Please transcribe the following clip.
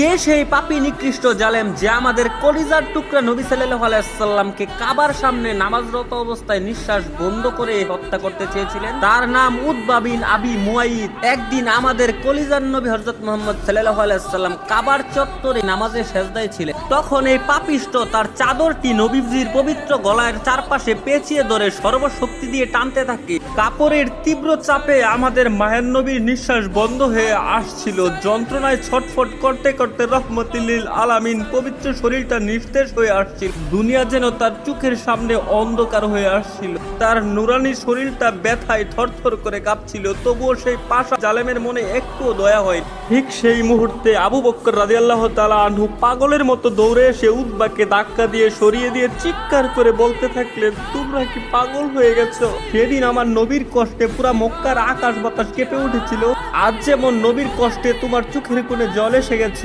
কে সেই পাপী নিকৃষ্ট জালেম যে আমাদের কলিজার টুকরা নবী সাল্লাল্লাহু আলাইহি সাল্লামকে কাবার সামনে নামাজরত অবস্থায় নিঃশ্বাস বন্ধ করে হত্যা করতে চেয়েছিলেন? তার নাম উতবা বিন আবি মুয়াইদ। একদিন আমাদের কলিজার নবী হযরত মুহাম্মদ সাল্লাল্লাহু আলাইহি সাল্লাম কাবার চত্বরে নামাজে সেজদায় ছিলেন। তখন এই পাপিষ্ট তার চাদরটি নবীজির পবিত্র গলার চারপাশে পেঁচিয়ে ধরে সর্বশক্তি দিয়ে টানতে থাকে। কাপড়ের তীব্র চাপে আমাদের মায়ের নবীর নিঃশ্বাস বন্ধ হয়ে আসছিল। যন্ত্রণায় ছটফট করতে করতে রহমতুল্লিল আলামিন পবিত্র শরীরটা নিস্তেজ হয়ে আসছিল। দুনিয়া যেন তার চোখের সামনে অন্ধকার হয়ে আসছিল। তার নুরানি শরীরটা ব্যথায় থরথর করে কাঁপছিল। তবুও সেই পাশা জালেমের মনে একটুও দয়া হয়। ঠিক সেই মুহূর্তে আবু বকর রাদিয়াল্লাহু তাআলা আনহু পাগলের মতো দৌড়ে এসে উতবাকে ধাক্কা দিয়ে সরিয়ে দিয়ে চিৎকার করে বলতে থাকলেন, তোমরা কি পাগল হয়ে গেছো? সেদিন আমার নবীর কষ্টে পুরা মক্কার আকাশ বাতাস কেঁপে উঠেছিল। আজ যেমন নবীর কষ্টে তোমার চোখের কোণে জল এসে গেছে,